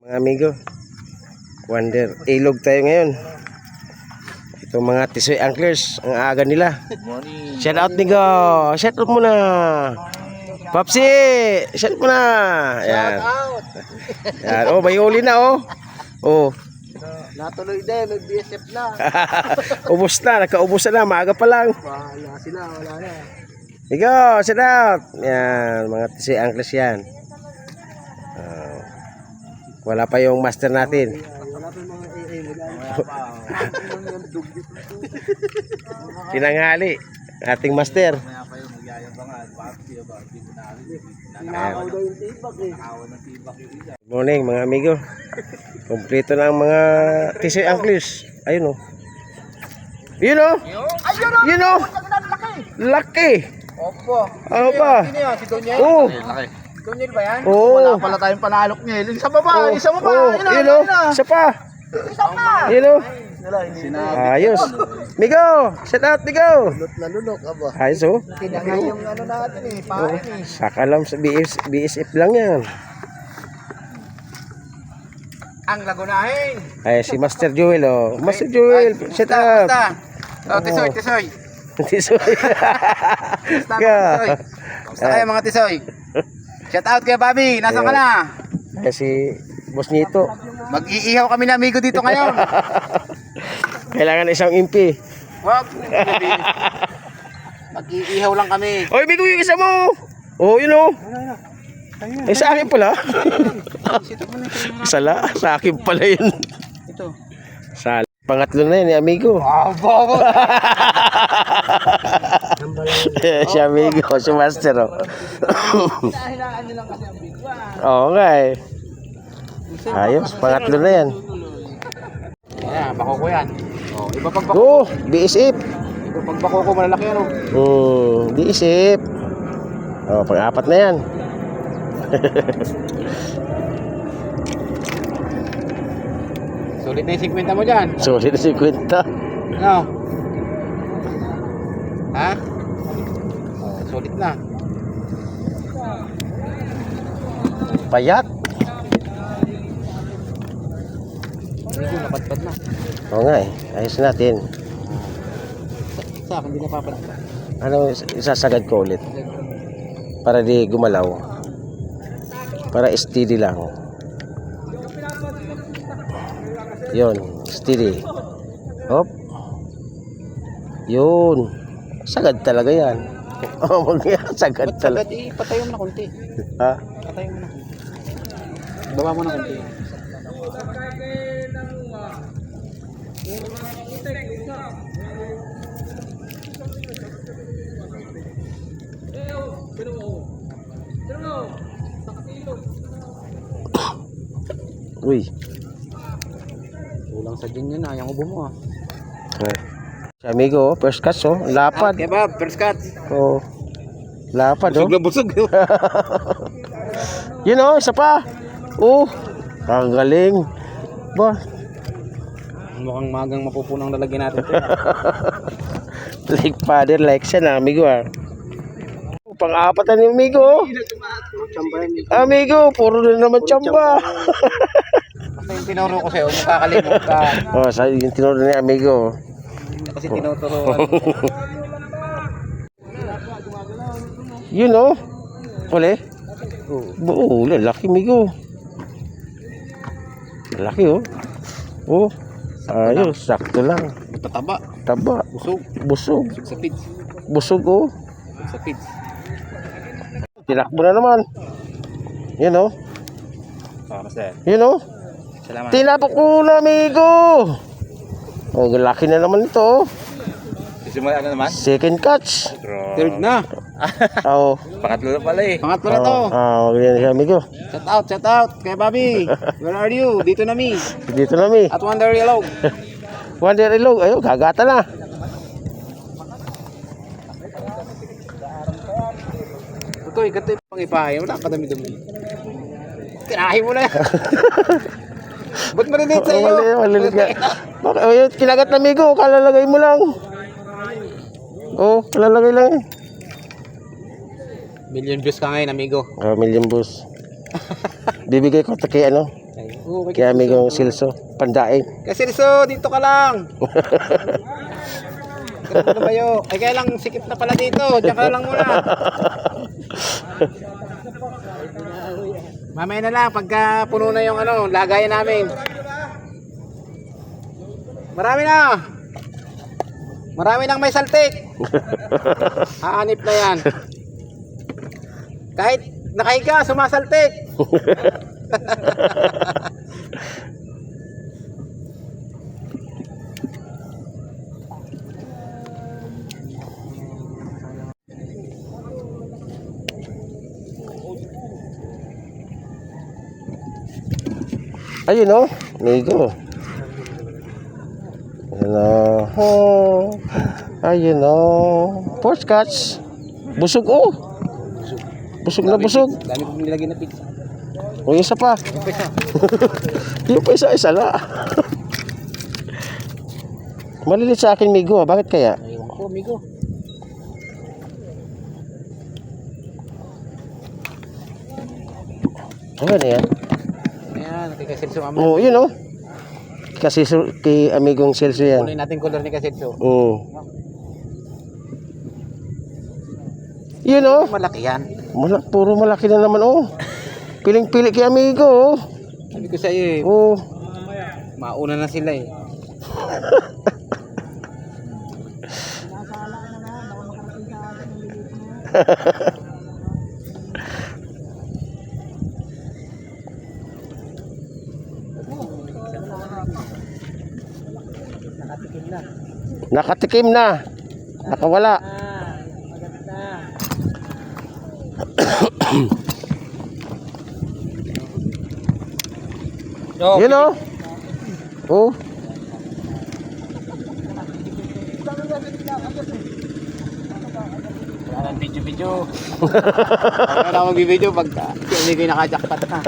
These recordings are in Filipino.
Mga amigo, Wonder Ilog tayo ngayon. Ito mga Tisoy Anglers, ang aga nila. Shout out Migo, shout out muna. Popsi, shout out muna. Ayan. Ayan. Oh, may uli na oh. Oh. Natuloy din, may BSF na. Ubus na, nakaubos na, maaga pa lang. Wala sila, wala na. Migo, shout out. Ayan, mga Tisoy Anglers yan. Wala pa yung master natin. Wala pa yung mga AA, wala pa. Tinanghali, ating master. Wala pa yung magyayabangan. Bakit ba? Hindi mo narinig. Nanakaw daw yung tibak eh. Nanakaw ng tibak yung isa. Good morning mga amigo. Kompleto na ang mga Tisoy Anglers. Ayun oh. Yun oh. Yun oh. Laki. Opo. Ano ba? Sino yan? Si Donyel? Oh. Laki. Donyel ba yan? Oo. Wala pala tayong panalok niya. Isa pa ba? Isa mo pa. Yun oh. Isa pa. Isa pa. Yun oh. Ayos. Migo. Shout out Migo. Lulot na lulok. Aba. Ayos oh. Tinangay yung ano natin eh. Pain eh. Saka lang sa BSF lang yan. Ang lagunahin. Ay si Master Joel oh. Master Joel. Shout out. Oh, Tisoy, Tisoy. Tisoy. Basta kayo mga Tisoy. Shout out kay Bobby. Nasaan ka na? Ay si Boss Nito. Mag-iihaw kami na amigo dito ngayon. Kailangan isang impi. Wag. Mag-iihaw lang kami. Oy, Migo yung isa mo. Oh, yun oh. Eh sa akin pala. Sala, sa akin pala yun. Ito. Sala. Pangatlo na yun, eh, amigo. Abo. Si amigo, si Master oh. Hinahinaan nyo lang kasi ang bigwa. Oo nga eh. Ayos, pangatlo na yan. Ayan, bako ko yan. Oh, iba pag bako. Oh, BSF. Iba pag bako ko malalaki ano. BSF. Oh, pang-apat na yan. Sulit na yung 50 mo dyan. Solid na 50. No. Ha? Oh, sulit na. Payat. Amigo, napatpad na. Oo nga eh, ayos natin. Sa akin, hindi napapad. Ano, isasagad ko ulit. Para di gumalaw. Para steady lang. Yun, steady. Hop. Yun. Sagad talaga yan. Oh, sagad Ba't talaga. sagad eh? Patayo mo na konti. Ha? Patayo mo na konti. Baba mo na konti. Uy. Kulang sa gin yun na. Yung ubo mo ah. Si amigo, first catch oh. Lapad. Okay ba? First cut. Oh. Lapad oh. Busog na busog. Yun oh, isa pa. Oh. Ang galing. Ba. Mukhang magang mapupunang lalagyan natin. Like father, like son, amigo ah. Pang-apat na ni amigo. Amigo, puro na naman tsamba. Basta yung tinuro ko sa'yo, makakalimot ka. Oh, sa yung tinuro ni amigo. Kasi tinuturuan. Yun oh. Uli. Oo, lalaki amigo. Lalaki oh. Oh. Ayos, sakto lang. Tataba. Taba. Busog. Busog. Sa pids. Busog oh. Sa pids. Tinakbo na naman. Yun oh. Para sir. Yun oh. Salamat. Tinapok ko na amigo. Oh, laki na naman ito oh. Sisimula ano naman? Second catch. Third na. Oo. Pangatlo na pala eh. Pangatlo na to. Ganyan siya amigo. Shout out. Kay Bobby. Where are you? Dito na mi. Dito na mi. At Wonder Yellow. Wonder Ilog. Ayun, gagata na. Tutoy, gatoy pang ipahay. Wala ka dami-dami. Tirahin mo na. Ba't marinate sa iyo? Malilit nga. Ayun, kinagat na amigo. Kalalagay mo lang. Oh, kalalagay lang eh. Million views ka ngayon, amigo. Million bus. Bibigay ko ito kay ano? Kaya amigong Silso, pandaing. Kasilso, dito ka lang. Ano ba yun? Ay, kaya lang sikip na pala dito. Diyan ka lang muna. Mamaya na lang, pagka puno na yung ano, lagayan namin. Marami na. Marami nang may saltik. Haanip na yan. Kahit nakahiga, sumasaltik. Ayun o, Migo. Ayun o. Ayun o. Porch catch. Busog o. Busog na busog. Dami kong nilagay na pizza. O isa pa. Pizza. Yung pa isa na. Malilit sa akin, Migo. Bakit kaya? Ayun ko, amigo. Ano na yan? Ayan, kay Kasilso mama. Oo, yun o. Kasi kay amigong Silso yan. Kunin natin color ni Kasilso. Oo. Yun o. Malaki yan. Puro malaki na naman o. Piling-pili kay amigo o. Sabi ko sa iyo eh, Oo. mauna na sila eh. Nakatikim na. Nakawala. Yun o. Oh. Wala nang video-video. Wala na mag-video pag hindi ko naka-jackpot na.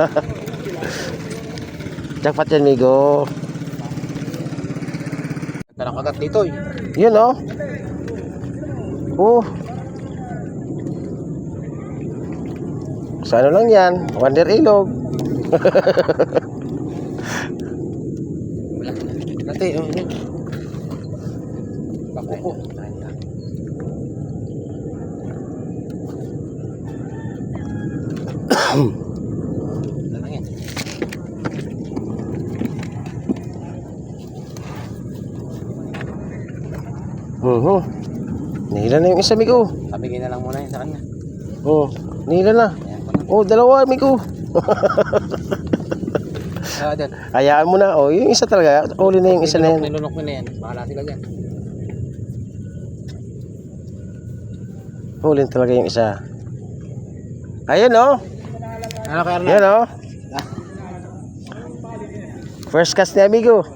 Jackpot yan, Migo. Tarang kagat dito eh. Yun o. Oh. Sa ano lang yan? Wonder Ilog. Dati, oh, yun. Bakuko. Ano lang yan? Nihila na yung isa, Migo. Pabigay na lang muna yun sa kanya. Nihila na. Ayan ko na. Dalawa, Migo. Dad. Hayaan mo na. Yung isa talaga. Uli na yung isa na yan. Nilunok mo na yan. Bahala sila dyan. Huli talaga yung isa. Ayun o. Ano kaya Yan o. First cast ni amigo.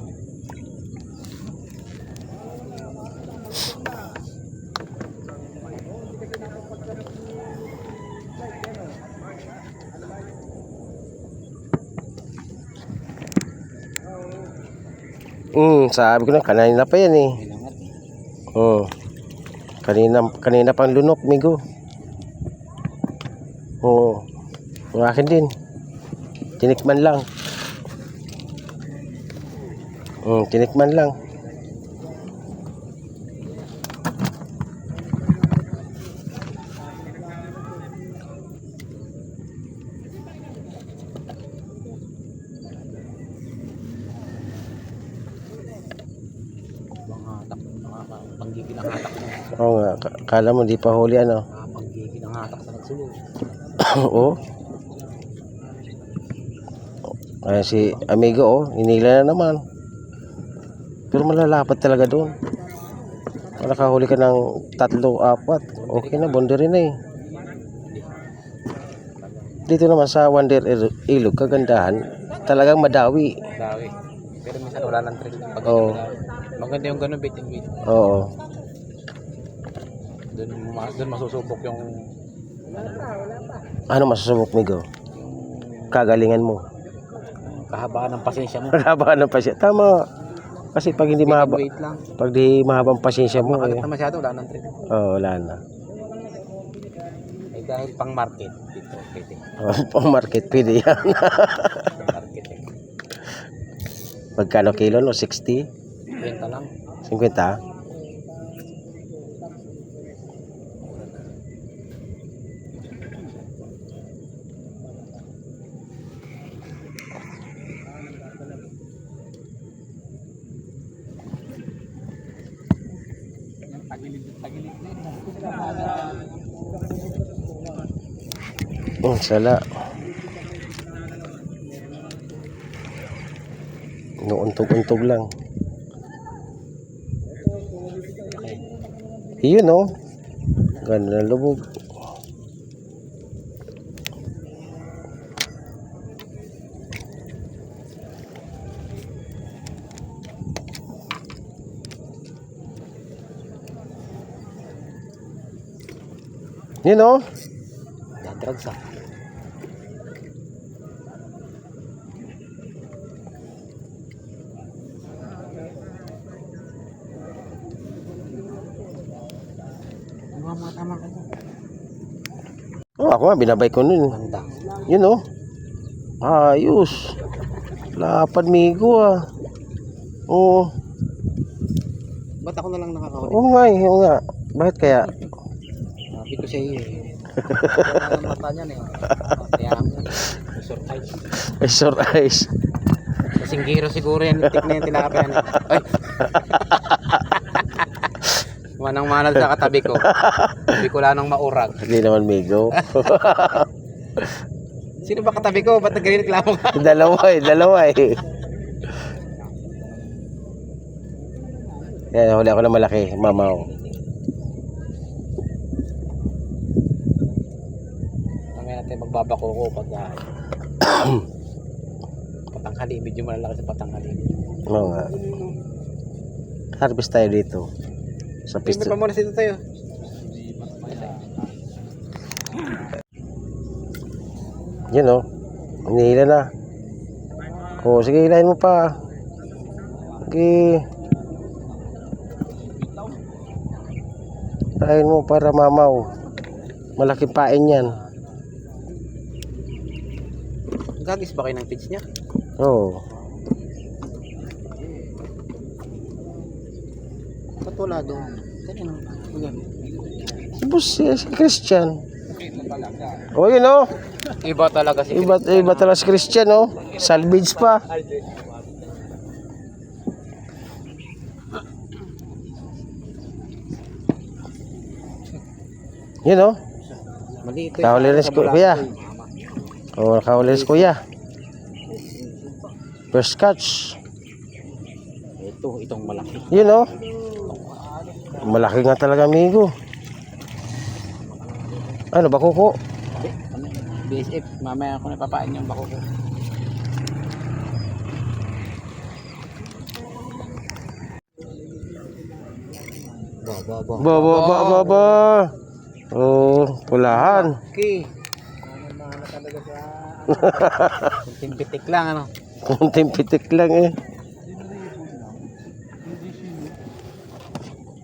Sabi ko na kanina pa yan eh. Kanina pang lunok, migo. Ang akin din. Tinikman lang. Tinikman lang. Panggigil ang hatak mo. Oo nga, kala mo di pa huli ano. Panggigil ang hatak sa nagsulong. Oo. Ayan si amigo hinila na naman. Pero malalapad talaga doon. Nakahuli ka ng 3, 4. Okay na, bonderi na eh. Dito naman sa Wonder Ilog, kagandahan, talagang madawi. Dawi. Pero minsan wala ng trick. Pag maganda yung ganun bait and bait. Oo. Doon masusubok yung Ano masusubok, migo? Kagalingan mo. kahabaan ng pasensya mo. Haba ng pasensya. Tama. Kasi pag hindi mahaba, Wait lang. pag di mahabang pasensya mo, Makagat na masyado, wala ng trick. wala na. Eh dahil pang market dito, pwede. Pang market, pwede yan. Pang market eh. Magkano kilo no? 60? Benta lang. 50? Sala. Inuuntog-untog lang. Yun oh. Ganda ng lubog. Yun oh. Dadrags ah. Mga tama ka. Oh, ako nga binabay ko nun. Ganda. Yun oh. Ayos. Lapad migo ah. Oo. Ba't ako na lang nakakahuli? Oo nga eh. Oo nga. Bakit kaya? Sabi ko sa iyo eh. Wala ng mata niyan eh. Kaya surprise. Ay, sore eyes. Kasing giro siguro yan. Itik na yung tilapia niya. Ay! Manang-manal sa katabi ko. Sabi ko lang ng maurag. Hindi naman migo. Sino ba katabi ko? Ba't nagreklamo ka? Dalawa eh. Yan, huli ako na malaki. Mamaw. Mamaya natin magbabako ko pag patanghali. Medyo malalaki sa patanghali. Oo nga. Harvest tayo dito. Sa Hindi pisto. pa muna dito tayo. Yun oh. Hinihila na. Oh, sige, hilahin mo pa. Sige. Hilahin mo para mamaw. Malaking pain yan. Gagis ba kayo ng pitch niya? Oo. Ba't wala doon? Kanino? Si Christian. Oh, yun oh. Iba talaga si Iba talaga si Christian oh. Salvage pa. Yun oh. Maliit eh. Kahuli rin si kuya. Oh, kahuli rin si kuya. First catch. Itong malaki. Yun oh. Malaki nga talaga amigo. Ano ba kuko? BSF, mamaya ako napapain yung bako ko. Ba. Oh, pulahan. Okay. Kunting pitik lang ano. Kunting pitik lang eh.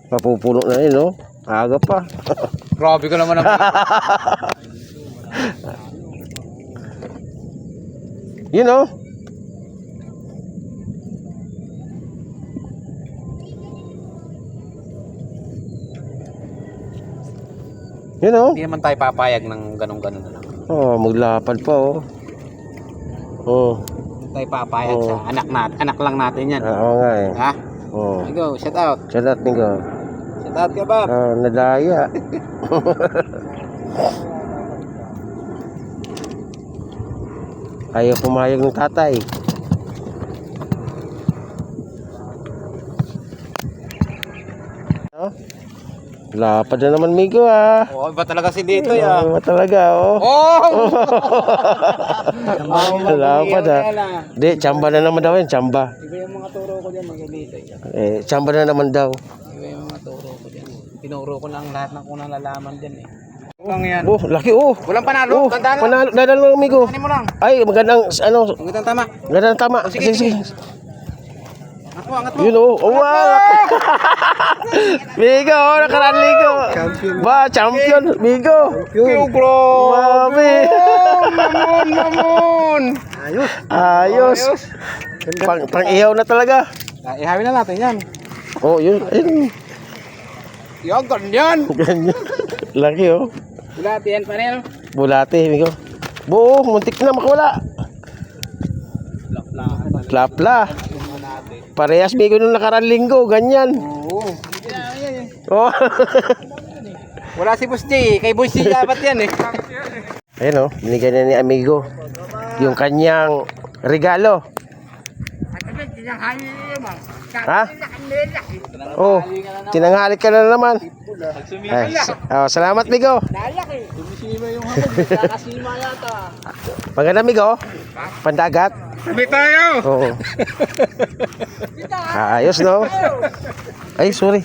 Mapupuno na yun oh. Aga pa. Grabe ko naman ang Yun oh. Yun oh. Hindi naman tayo papayag ng ganun-ganun na lang. Oh, maglapad pa oh. Oh. Hindi tayo papayag sa anak lang natin yan. Oo nga eh. Ha? Oh. Go, shout out. Shout out Nico. Shout out ka ba? Oh, nadaya. Ayaw pumayag ng tatay. Oh. Lapad na naman Migo ah. Oh, iba talaga si Dito ya. Iba talaga oh. Oh! Lapad ah. Di, tsamba na naman daw yan, tsamba. Iba yung mga turo ko dyan, mga Dito ya. Tsamba na naman daw. Iba yung mga turo ko dyan. Tinuro ko lang lahat ng unang lalaman dyan eh. Lang yan. Oh, laki oh. Walang panalo, ganda na. Panalo, dadalo ng Migo. Ano mo lang? Ay, magandang ano, Magandang tama. magandang tama. Sige, Sige. Angat mo, angat mo. Yun oh. Oh, wow. Migo, oh, nakarali ko. Ba, champion, Migo. Yo, bro. Mami. Mamon. Ayos. Pang ihaw na talaga. Ihawin na natin yan. Oh, yun. Ayun. Yung ganyan. Ganyan. Laki oh. Bulati yan pa rin. Bulate, amigo. Buo, muntik na makawala. Lapla. Parehas migo nung nakarang linggo, ganyan. Oo. Oh. Wala si Boss J. Kay Boss J dapat yan eh. Ayun oh, binigyan na ni amigo yung kanyang regalo. Ha? Oh, tinanghali ka na naman. Ay, salamat, migo. Tumisima yung hamog. Nakasima yata. Maganda, migo. Pandagat. Sabi tayo. Oo. Ayos, no? Ay, sorry.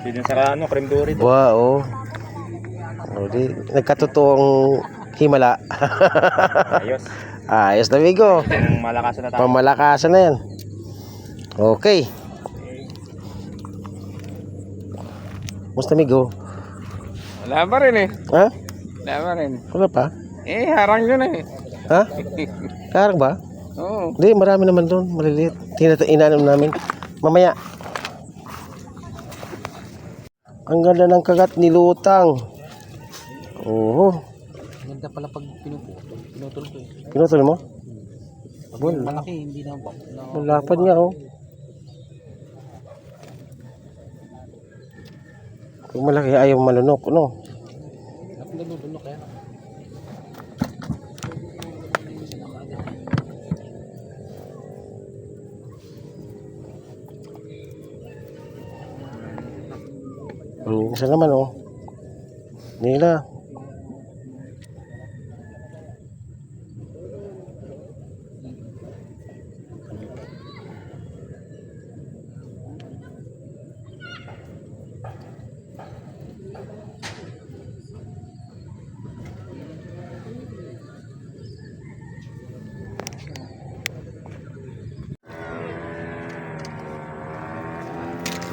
Pinasaraan mo, krem duri. Wow. Oh, di, nagkatotoong himala. Ayos. Ayos na, migo. Ang malakasan na tayo. Pamalakasan na yan. Okay. Musta, migo? Wala pa rin eh. Ha? Wala pa rin. Wala pa? Harang yun eh. Ha? Karang ba? Oo. Hindi, marami naman doon. Maliliit. Inanom namin. Mamaya. Ang ganda ng kagat ni Lutang. Oo. Ganda pala pag pinutol ko eh. Pinutol mo? Pag malaki, hindi na po. Malapad nga, oh. Kung malaki, ayaw malunok, no? Nalulunok kaya. Isa naman, oh. Nila.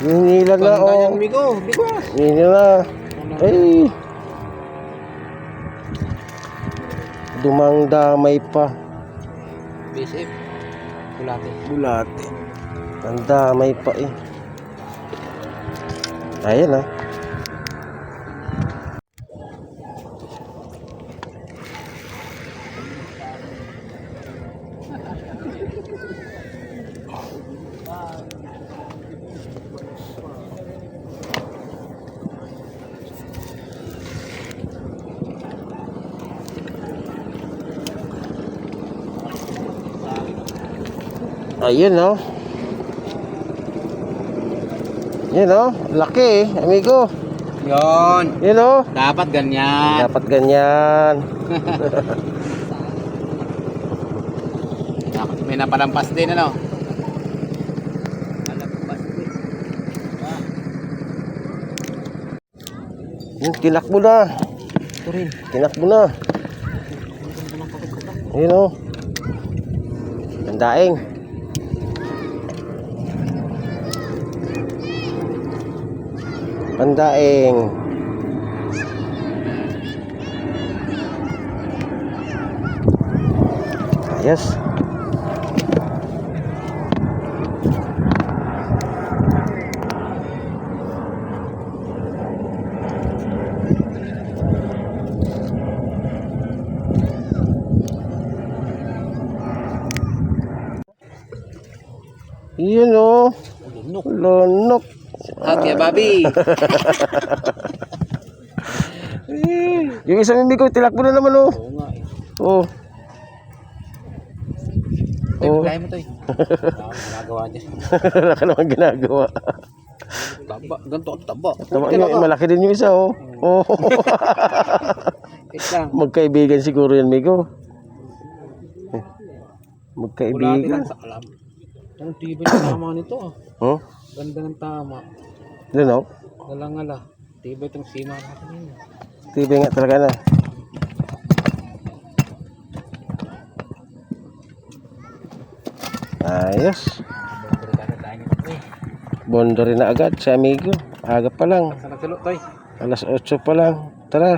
Nila na, oh. Migo. Nila. Ay. Dumang damay pa. BSF. Bulate. Bulate. Ang damay pa eh. Ayan ah. Ayun oh. Yun oh, laki eh, amigo. Yon. Yun oh. Dapat ganyan. Dapat ganyan. May napalampas din ano. Palampas din. Yung tinakbo na. Ito rin, tinakbo na. Ayun oh. Ang daing. Pandaing. Yes. Yun oh. Lunok. Okay, Bobby. Yung isang hindi ko tilakbo na naman oh. Oo nga eh. Oh. Oh. Kaya mo to eh. Ginagawa niya. Wala ka naman ginagawa. Taba. Ganito ang taba. Malaki din yung isa oh. Oh. Wait lang. Magkaibigan siguro yan, Migo. Bulate Magkaibigan. lang sa alam. Ang tibay ng tama nito ah. Oh? Ganda ng tama. Ano? Galangala. Tibay itong sima natin yun. Tibay nga talaga na. Ayos. Bondo rin na agad si amigo. Aga pa lang. Sa nagsulot to eh. Alas 8 pa lang. Tara.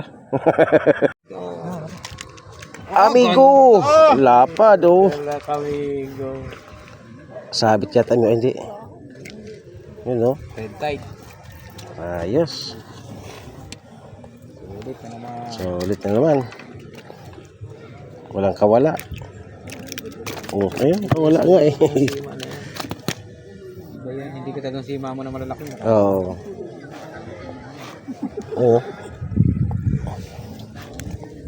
Amigo. Lapad oh. Wala kami go. Sabit yata nyo, hindi. Yun no? Red tide. Ayos. Ulit na naman. Sulit na naman. Walang kawala. Oh, ayun, kawala nga eh. Iba yan, hindi ka talagang sima mo na malalaki. Oo. Oo.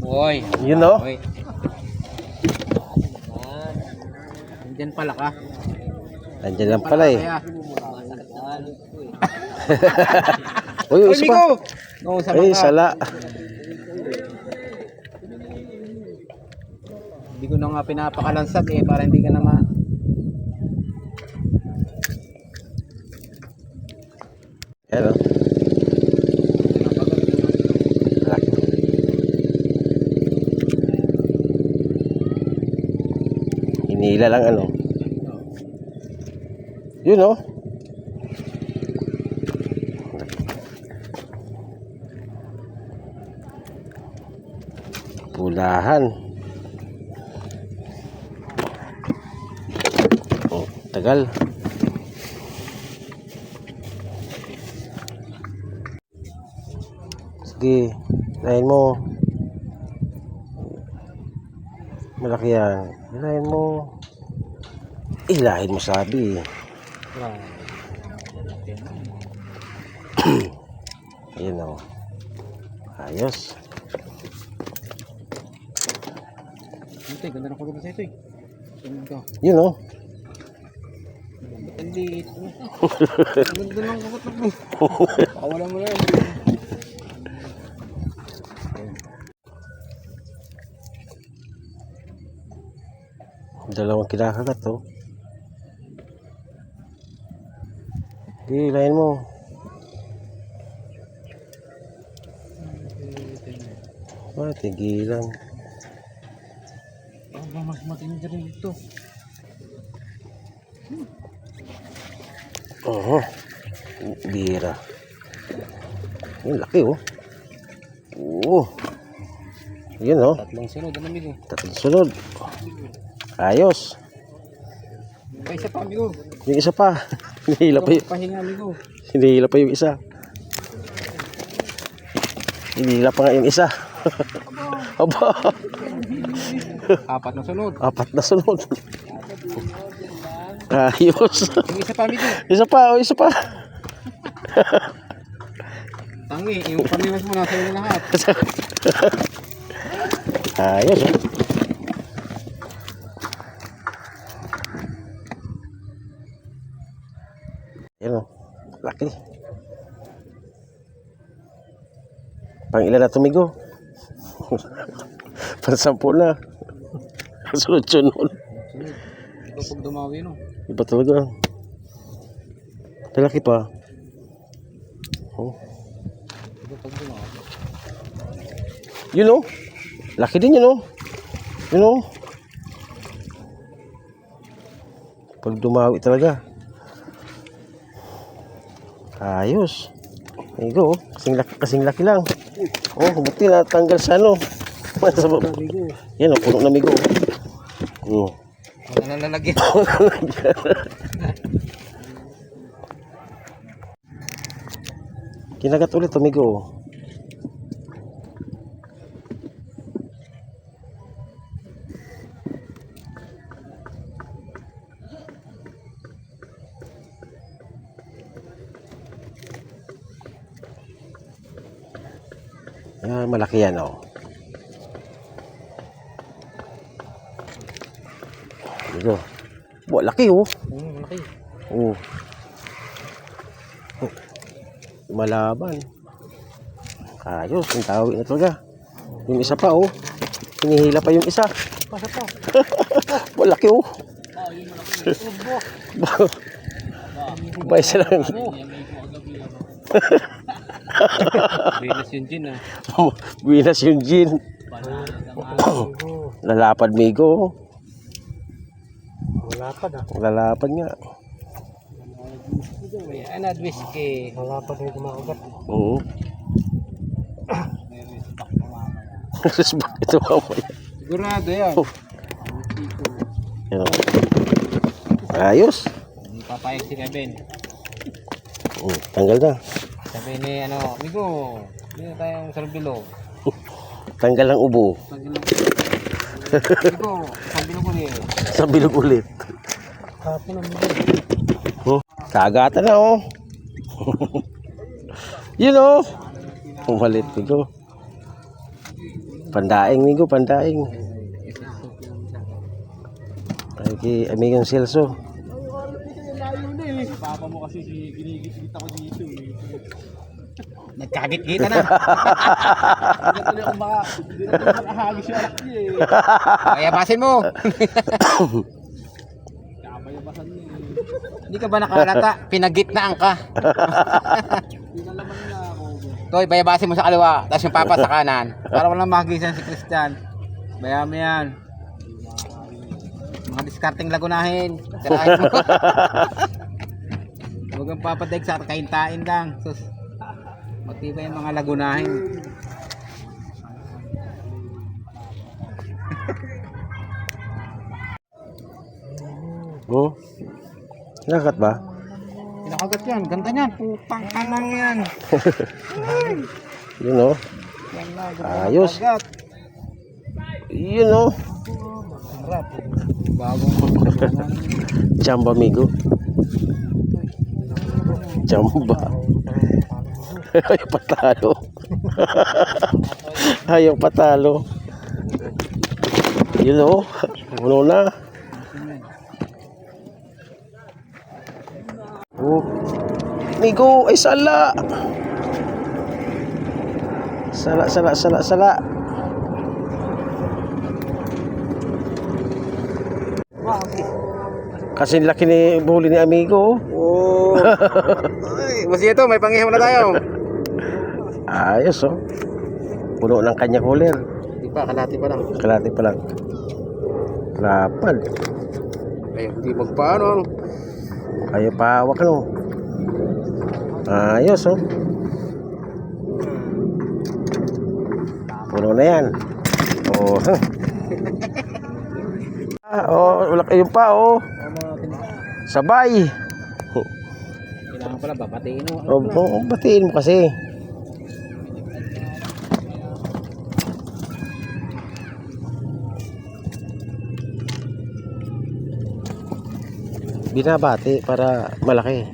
Hoy. Yun no? Hoy. Diyan pala ka. Nandiyan lang pala eh. Kaya. Uy, Hoy, isa pa. Migo! Oo, sama Ay, ka. sala. Hindi ko na nga pinapakalansag eh, para hindi ka na ma... Yan o. Hinila lang ano. Yun o. Pulahan. Oh, tagal. Sige, lain mo. Malaki yan. Ilahin mo. Ilahin mo sabi. Ayan o. Ayos. Ito, ganda na kulog sa ito eh. Sunod ka. Yun o. Ba't ang liit mo? Ganda ng kukutok mo. Pakawalan mo na yan. Dalawang kinakagat o. Sige, ilahin mo. Tigilan. Mas matindi rin ito. Oo. Bira. Yung laki oh. Oo. Yun oh. Tatlong sunod, ano amigo? Tatlong sunod. Ayos. Pa isa pa amigo. Yung isa pa. Hinihila pa yung, Pahinga amigo. hinihila pa yung isa. Hinihila pa nga yung isa. Aba. Apat na sunod. Apat na sunod. Ayos. Yung isa pa amigo. Isa pa, oh, isa pa. Tangi, yung pamiwas mo nasa iyo lahat. Ayos oh. Yan oh. Laki. Pang ilan na tumigo? Pang 10 na. Sunod-sunod. Ito pag dumawi no. Iba talaga. Malaki pa. Oh. Ito pag dumawi. Yun oh. Laki din yun oh. Yun oh. Pag dumawi talaga. Ayos. There you go. Kasing laki lang. Oh, buti na tanggal sa ano. Yan oh, puno na migo. Oh. Wala na lalagyan. Kinagat ulit amigo. Yan, malaki yan oh. Amigo. Buwa, laki oh. Malaki. Oh. Malaban. Ayos, yung tawi na talaga. Yung isa pa oh. Hinihila pa yung isa. Pasa pa. Malaki oh. Ba isa lang. Venus yung gin ah. Winas yung gin. Lalapad migo. Lalapad ah. Lalapad nga. Ayan at whiskey. Lalapad yung kumakagat. Oo. Ito mamaya. Sigurado yan. Oh. Yan oh. Ayos. Hindi papayag si Kevin. Tanggal na. Sabi ni ano, amigo, hindi na tayong sarbilo. Tanggal ang ubo. Amigo, sarbilo ko niya. Sa bilog ulit. Kapin ang Kagatan na oh. Yun oh. Umalit Migo. Pandaing Migo, pandaing. Ay kay Amigong Celso. Papa mo kasi ginigit ako dito eh. Nagkagit-gita na. Hindi na makahagis yung anak niya eh. Kaya basin mo. Kabayabasan niya eh. Hindi ka ba nakalata? Pinagitnaan ka. Pinalaman na ako. Toy, bayabasin mo sa kaliwa. Tapos yung papa sa kanan. Para walang mahagisan si Christian. Bayaan mo yan. Mga discarding lagunahin. Sirahin mo. Huwag kang papadaig sa kaintain lang. Sus. Matibay yung mga lagunahin. Oh. Nakat ba? Pinakagat yan. Ganda niyan. Pupang kanang yan. Yun oh. Yan na. Ayos. Kagat. Yun oh. Sarap. Bagong Chamba Migo. Chamba. Ayaw patalo. Ayaw patalo. Yun oh. Puno na. Oh. Migo, ay sala. Sala. Kasi laki ni buhuli ni Amigo. Oh. Ay, masaya to, may pangihaw na tayo. Ayos oh. Puno ng kanya cooler. Di pa, kalati pa lang. Kalati pa lang. Lapad. Ay, hindi magpaano. Ayaw pa hawak no. Ayos oh. Puno na yan. Oh. Wala kayong pa oh. Sabay. Kailangan pala babatiin mo. Batiin mo kasi. Binabati para malaki.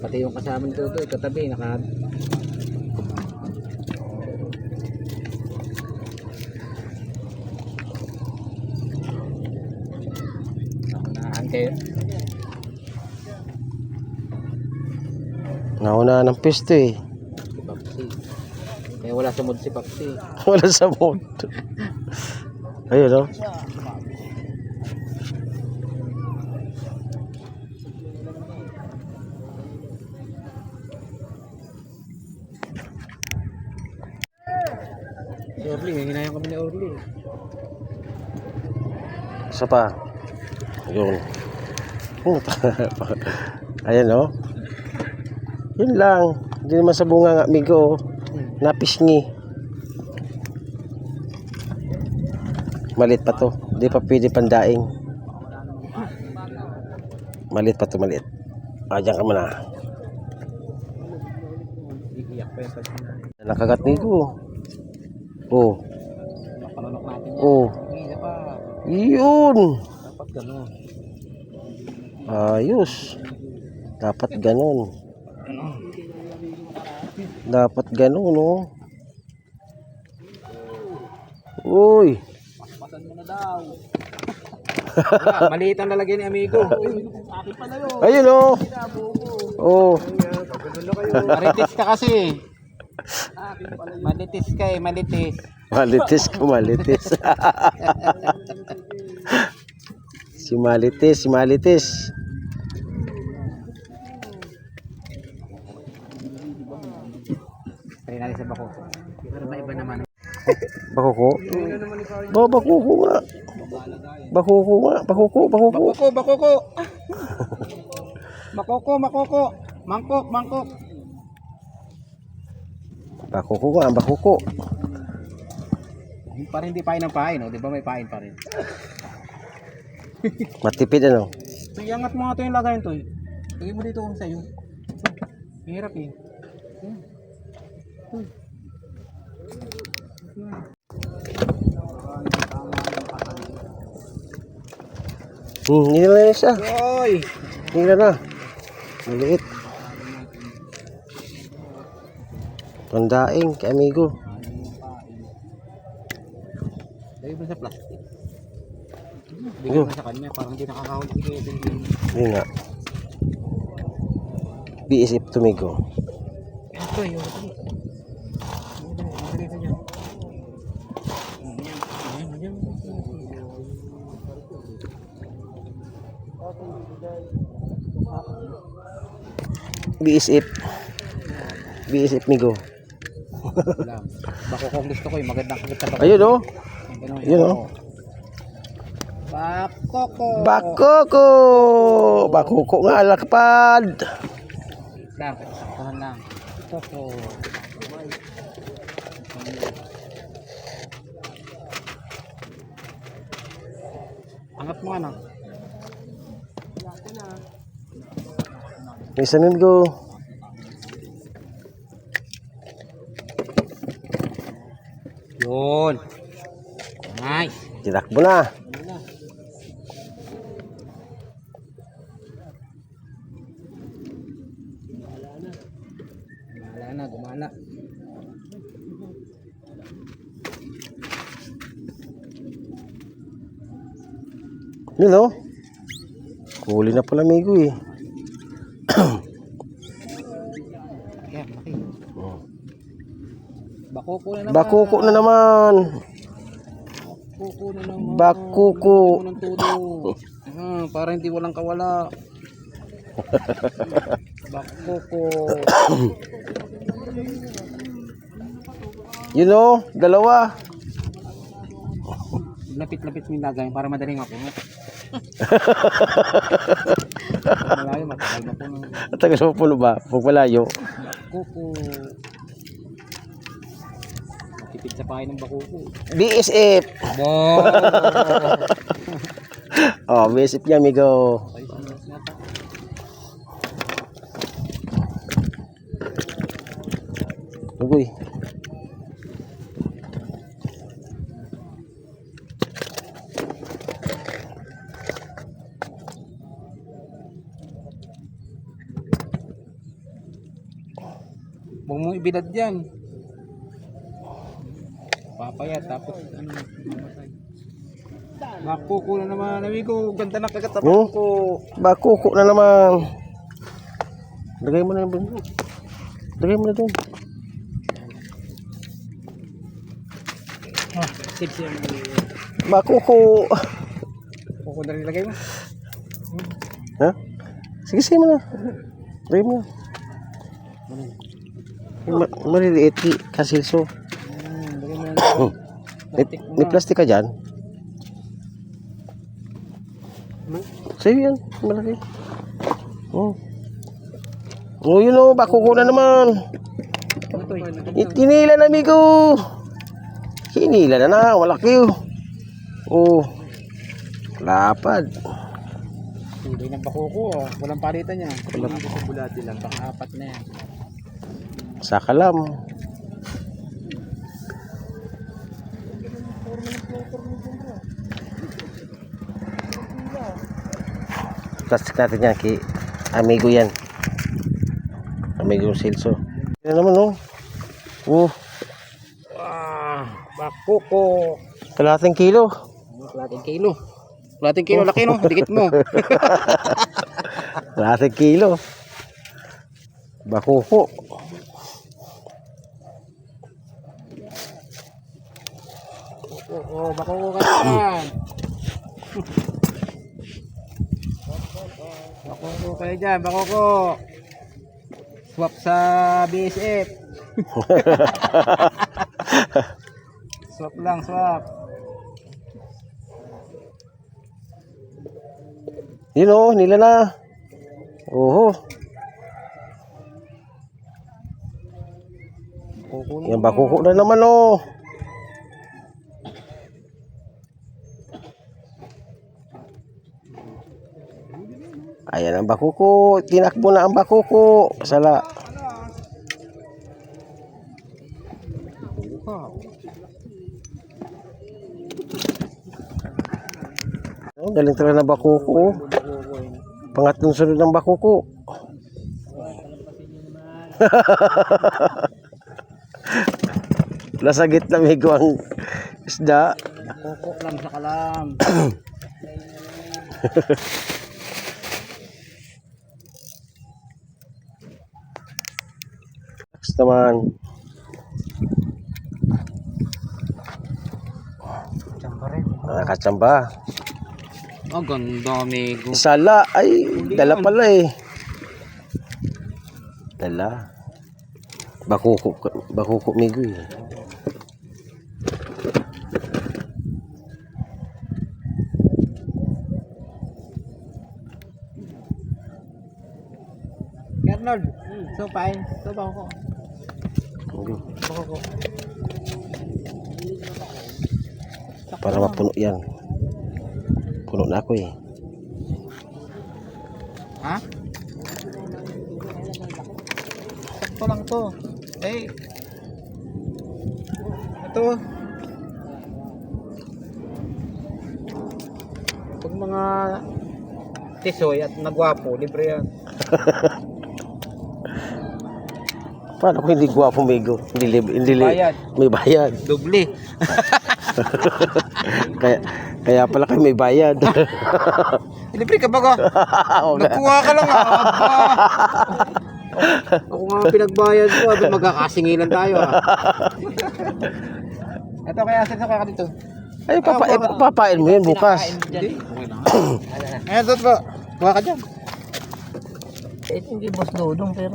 Pati yung kasama nito ito, katabi, naka... Naunahan kayo. Nauna ng pisto eh. Si Papsi. Kaya wala sa mood si Papsi. Wala sa mood. Ayun oh. Si Orly, may hinayang kami ni Orly. Isa pa. Yun. Ayan oh. Yun lang. Hindi naman sa bunga nga Migo. Napisngi. Malit pa to. Hindi pa pwede pandaing. Malit pa to, malit. Diyan ka muna. Iiyak pa yung pagkina. Nakagat Migo. Oh. Napanunok natin yan. Oh. Isa pa. Yun. Dapat gano'n. Ayos. Dapat ganun. Dapat ganun, oh. Uy. Pasan mo na daw. Maliit ang lalagay ni Amigo. Akin pala yun. Ayun, oh. Oh. Maritis ka kasi. Malitis ka eh, malitis. Malitis ko, malitis. Si Malitis. Try natin sa bako. Pero ba iba naman? Bakuko? Bakuko nga. Bakuko. Makoko. Mangkok. Bakuko nga, bakuko. Parang hindi pain ng pain, no? Di ba may pain pa rin? Matipid ano? Iangat mo nga ito yung lagayan to eh. Lagay mo dito kung sa'yo. Mahirap eh. Nila na siya. Oy! Nila na. Maliit. Pandaing kay amigo. Lagay mo sa plastic. Bigay mo sa kanya, parang hindi nakakahuli kayo. Yun nga. BSF Tumigo. Ito yun. BSF. BSF Migo. Bako kung gusto ko yung magandang kakit sa bako. Ayun oh. Ayun oh. Bakoko. Bakoko. Bakoko nga lakpad. Lang, saktahan lang. Bakoko. Angat mo ano? Isa Migo. Yun. Nice. Tinakbo na. Gumala. Yun oh. Huli na pala amigo eh. Ayan, laki. Bakoko na naman. Bakoko na naman. Bakoko na naman. Bakoko. Ng todo. Para hindi walang kawala. Bakoko. Yun oh, dalawa. Lapit-lapit mo yung lagay para madaling ako. Malayo, matagal na po. Tagal mo puno ba? Huwag malayo. Bakoko. Makipid sa pahay ng bakoko. BSF. Wow! Oh, BSF niya amigo. Uy. Huwag mong ibilad yan. Papaya tapos ano, mamatay. Bakoko na naman, amigo. Ganda na kagat sa bakoko. Bakoko na naman. Lagay mo na yung lagay mo na doon. Tips yan. Bakoko. Bakoko na rin lagay mo. Ha? Sige, sige mo na. Lagay mo na. Maliliit kasilso. Lagay mo na. May plastic ka dyan? Sa'yo yan, malaki. Oh. Oh, yun oh, bakoko na naman. Hinila na, amigo. Hinila na na, malaki oh. Oh. Lapad. Tuloy ng bakoko. Walang palitan niya. Walang bulati lang. Baka apat na yan. Sakalam. Plastic natin yan kay amigo yan. Amigo Silso. Yan naman oh. Oh. Bakoko. Kalahating kilo. Kalating kilo. Kalating kilo. Laki no. Dikit mo. Kalahating kilo. Bakoko. Bakoko ka naman. Bakoko kayo dyan. Bakoko. Swap sa BSF. Swap lang, swap. Yun oh, nila na. Oho. Yan bakoko na naman oh. Ayan ang bakuko. Tinakbo na ang bakuko. Sala. Oh, galing talaga na bakuko. Pangatlong sunod ng bakuko. Nasa gitna migo ang isda. Kukuk lang sa kalam. Next naman. Tsamba rin. Nakachamba. Ang ganda, amigo. Sala. Ay, dala pala eh. Dala. Bakuko migo eh. Arnold, sopain. Sopa ko. Migo. Bako ko. Para mapuno yan. Puno na ako eh. Ha? Sakto lang to. Eh. Ito. Pag mga tisoy at nagwapo, libre yan. Paano kung hindi gwapo migo? Hindi Bayad. may bayad. Doble. Kaya pala kayo may bayad. Libre ka ba ko? Nakuha ka lang ah. Ako nga pinagbayad ko. Magkakasingilan tayo ah. Ito kaya sa ka dito. Ay, papain mo yun bukas. Hindi. Okay lang. Ayan, Dot po. Kuha ka dyan. Hindi boss Dodong pero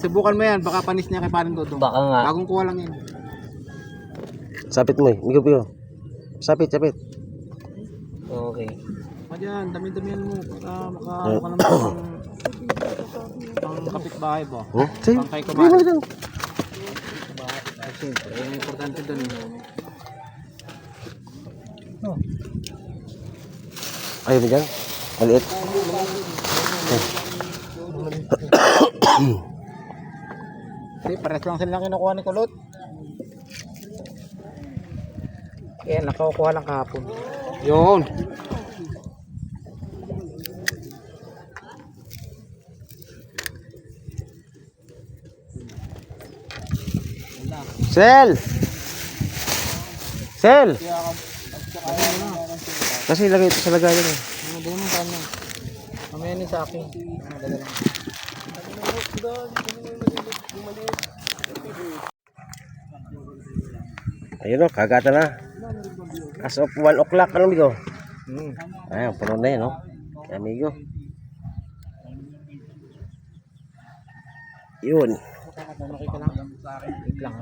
Subukan mo yan. Baka panis niya kay Paring Dodong. baka nga. Bagong kuha lang yan. Sapit mo eh. Migo. Sapit. Okay. Dyan, dami-damihan mo. Para makaano ka naman pang kapitbahay ba? Hmm? Sige. Pang kay Sige mo kumain. lang. Siyempre, yun ang importante doon. Ayaw mo dyan? Maliit. Hindi, pares lang sila kinukuha ni Kulot. Kaya nakukuha lang kahapon. Yun. Sel! Kasi lagay ito sa lagayan eh. Dali mo pa na. Mamaya ni sa akin. Dala lang. Ayun o, kagata na. As of 1 o'clock, ano migo? Ayun, puno na yan o. Kaya migo. Yun. Nakita lang. Wait lang.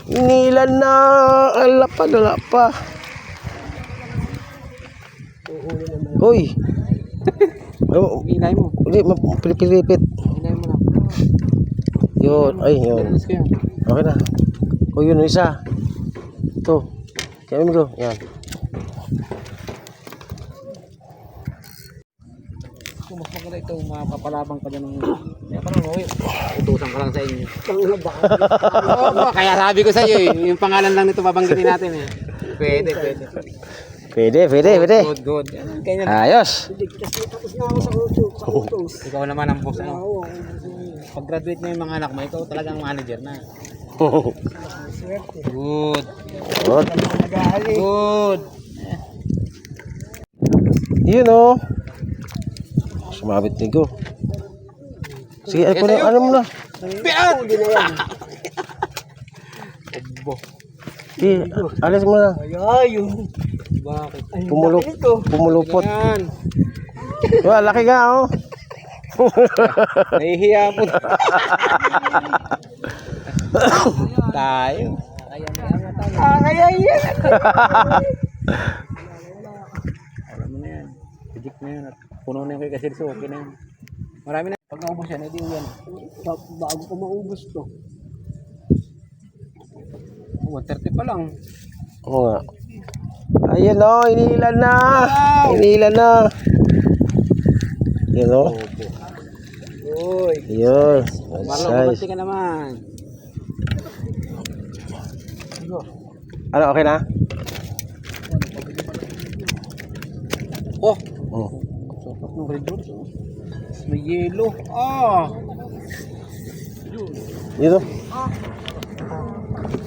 Inilan na. Ala pa. Hoy. Oh, Inay mo. uli, pilipit. Inay mo lang. Yun, ay, yun. Alis ko yan. Okay na. O yun, isa. Ito. Kaya migo, yan. Kung mas maganda ito, mapapalabang ka dyan ng... Kaya parang uwi. Utusan ka lang sa inyo. Oo, kaya sabi ko sa iyo eh. Yung pangalan lang nito babanggitin natin eh. Pwede. Pwede. Good. Ganyan. Ayos. Ikaw naman ang boss. Ano? Pag graduate na yung mga anak mo, ikaw talagang manager na. Good. Good. Yun o. Sumabit migo. Sige, ano mo na. Piat! Obo. Sige, alis mo na. Ayun. Bakit? Pumulupot. Yan. Wah, laki nga oh. Nahihiya po. Tayo. Kaya yan. Alam mo na yan. Pijik na yan. At puno na yung kay Kasilso. Okay na yan. Marami na. Pag naubos yan, edi yan. Bago ko maubos to. 130 pa lang. Oo nga. Ayan o, inilan na. Yun o. Uy. Yun. Marlon, Size. kumanti ka naman. Ano, okay na? Oh, Oh. sarap ng red horse. Oh. May yelo. Ah. Yun o.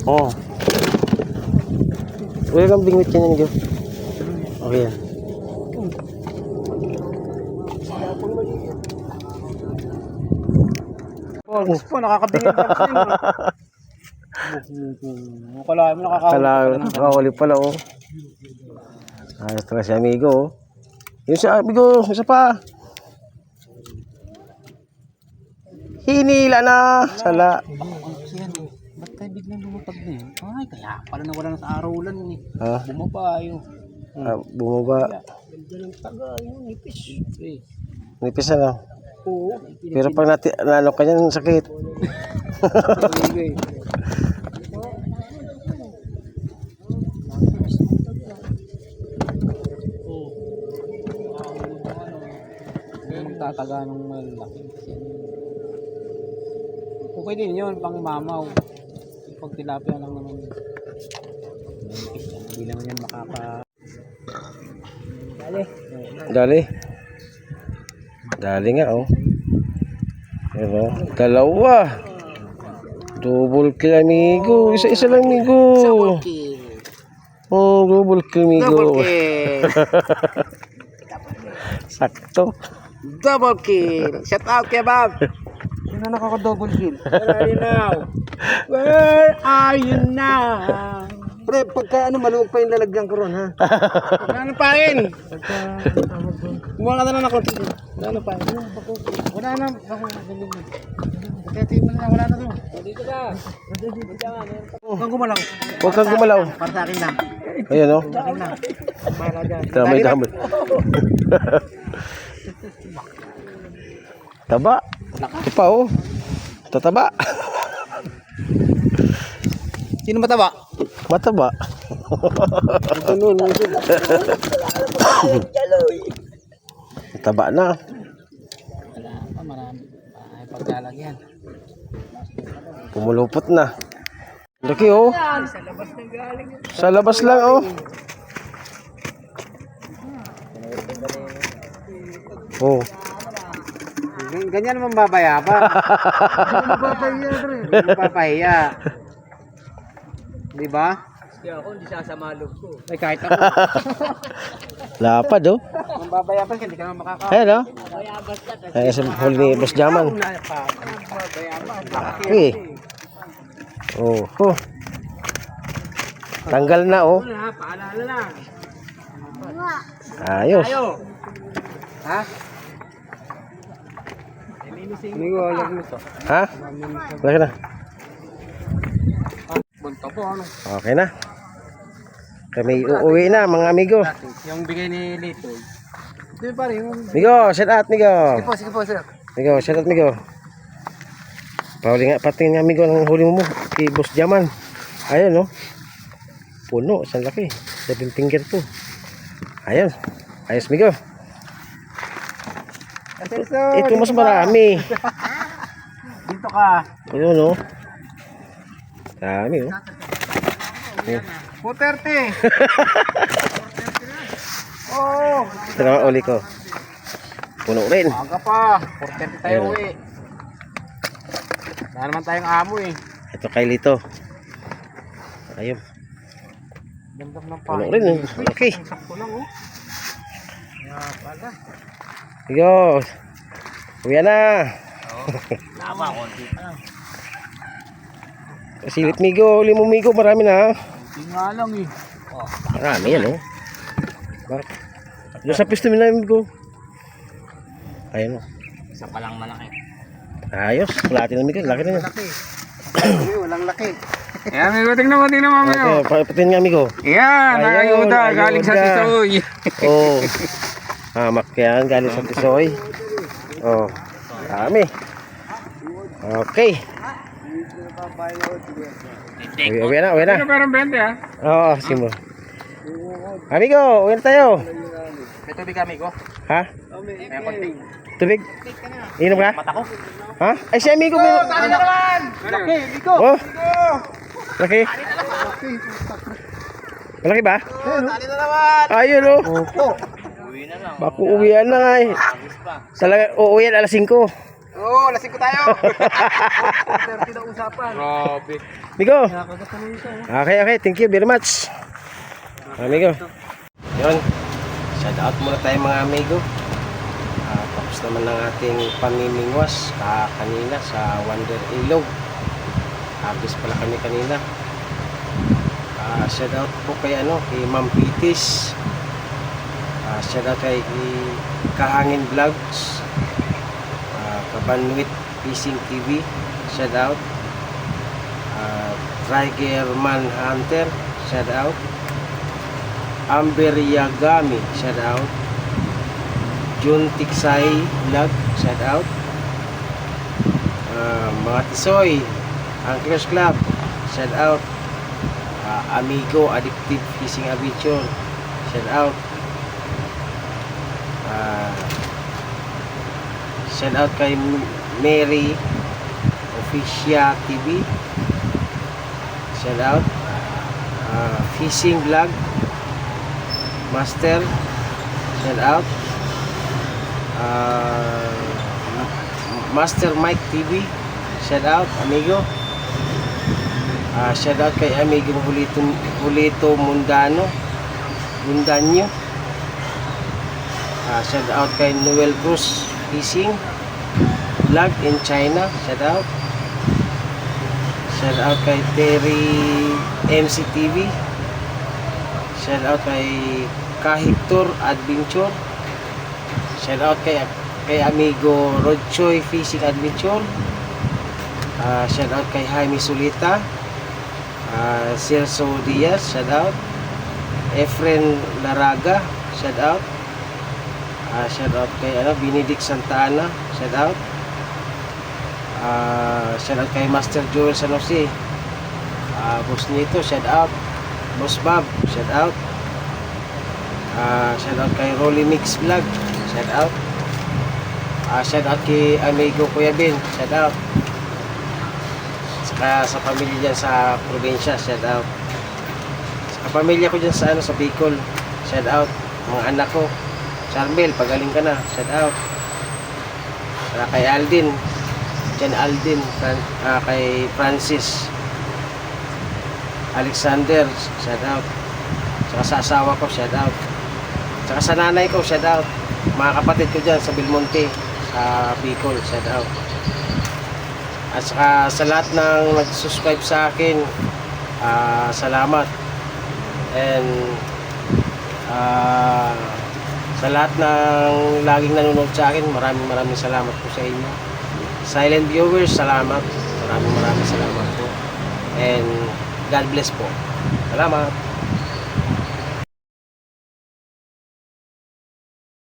Oh. Wala kang bingwit yan yun. Okay yan. Oh, gusto po, nakakabingin ka rin. Kala mo Nakakahuli pala oh. Ayos pala si amigo oh. Yung si amigo, isa pa. Hinila na. Sala. Ba't tayo biglang lumapag na yun? Ay, kaya pala nawala na sa araw ulan eh. Ah, Bumaba yun. bumaba. Ganda ng taga, yun, nipis. Eh. Nipis na lang. Oo. Pero pag nalo ka niyan, sakit. Magtataga ng malaki. Okay din yun, pang mamaw. Pag tilapia lang naman. Hindi naman yan makaka... Dali. Dali. Dali nga oh. Pero, dalawa. Double kill amigo. Isa-isa lang amigo. Double kill. Oh, double kill amigo. Double kill. Sakto. Double kill. Shout out kay Bob. Sino nakaka-double kill? Where are you now? Where are you now? Pre, pagka ano, maluwag pa yung lalagyan ko ron, ha? Wala na pain. Kumuha ka na lang ako. Wala na pain. Wala na. Wala na to. Dito ka. Huwag kang gumalaw. Huwag kang gumalaw. Para sa akin lang. Ayan oh. Sa akin lang. Bahala dyan. Damay. Taba. Ito pa oh. Tataba. Sino mataba? Mataba. Taba na. Wala pa, marami. Ay, paglalagyan. Pumulupot na. Laki oh. Sa labas na galing. Sa labas lang oh. Oh. Ganyan naman babaya pa. Mapapahiya rin. Mapapahiya. Di ba? Kaya ako hindi sasama loob ko. Ay kahit ako. Lapad oh. Mambabaya pa hindi ka naman makaka. Ayan oh. Ayan sa huli ni Boss Jaman. Okay. Oh. Oh. Tanggal na oh. Paalala lang. Ayos. Ha? Amigo, alam mo to. Ha? Laki na. Bunto po ano? Okay na. Kami uuwi na mga amigo. Yung bigay ni Lito. Ito pa rin yung... Migo, shout out Migo. Sige po, sir. Migo, shout out Migo. Pauli nga, pati nga amigo ng huli mo kay Boss Jaman. Ayun no. Puno, isang laki. 7 finger to. Ayun. Ayos Migo. Ito mas marami. Dito ka. Ayun no. Dami oh. 430. Oh, Ito naman uli ko. Puno rin. aga pa. 430 tayo Ayun. uwi. Wala naman tayong amo eh. Ito kay Lito. Ayun. Ganda ng Puno pahay. rin. Okay. Sakto lang oh. Kaya pala. Migo. Uwi na. Tama, konti pa lang. Silit Migo. Uli mo Migo. Marami na. Hindi nga lang eh. Oh, Marami yan oh. Bakit? Doon sa pisto nila Migo. Ayun oh. isa pa lang malaki. Ayos. Kulati na Migo. Laki na yan. Laki. Walang laki. Ayan, amigo, tingnan mo mamaya. Okay. Patin nga Migo. Ayan, Ayun, ayuda, galing sa ayuda. Tisoy. Oh. Hamak yan. Galing sa Tisoy. Oh. Dami. Okay. Uwi na. Pero parang 20 ah. Oo, Simo. Amigo, uwi na tayo. May tubig kami ko. Ha? May konting. Tubig? Inom ka? Mata ko. Ha? Ay, si amigo mo. Tali na naman! Laki, Miko. Oh, laki. Malaki ba? Tali na naman! Ayun oh. Opo. Uwi na lang. Baku uwian na nga eh. Agis pa. Talaga, uuwian alas 5. Oo, lasing ko tayo! 30 na usapan. Grabe. Amigo. Nakakagat na isa. Okay, okay. Thank you very much. Amigo. Yun. Shout out muna tayo mga amigo. Tapos naman ng ating pamimingwas kanina sa Wonder Ilog. Habis pala kami kanina. Shout out po kay kay Ma'am Pitis. Shout out kay Kahangin Vlogs. Kabanwit Fishing TV. Shout out. Tiger Manhunter. Shout out. Amber Yagami. Shout out. Jun Tiksay Vlog. Shout out. Mga Tisoy Anglers Club. Shout out. Amigo Addictive Fishing Adventure. Shout out. Shout out kay Mary Official TV. Shout out. Fishing Vlog Master. Shout out. Master Mike TV. Shout out amigo. Shout out kay amigo Julito Mundanyo. Shout out kay Noel Cruz Fishing Vlog in China. Shout out. Shout out kay Terry MC TV. Shout out kay Kahictor Adventure. Shout out kay amigo Rodchoy Fishing Adventure. Shout out kay Jaime Solita. Celso Diaz, shout out. Efren Laraga, shout out. Shout out kay Benedict Santa Ana, shout out. Shout out kay Master Joel San Jose. Boss Nito, shout out. Boss Bob, shout out. Shout out kay Rolly Mix Vlog, shout out. Shout out kay amigo Kuya Ben, shout out. Saka sa pamilya dyan sa probinsya, shout out. Sa pamilya ko dyan sa Bicol, shout out. Mga anak ko, Charmel, pagaling ka na, shout out. Saka kay Aldin, Jan Aldin, kay Francis Alexander, shout out. Saka sa asawa ko, shout out. Saka sa nanay ko, shout out. Mga kapatid ko dyan sa Belmonte, sa Bicol, shout out. At saka sa lahat ng nag-subscribe sa akin, salamat. And sa lahat ng laging nanonood sa akin, maraming salamat po sa inyo. Silent viewers, salamat. Maraming salamat po. And God bless po. Salamat.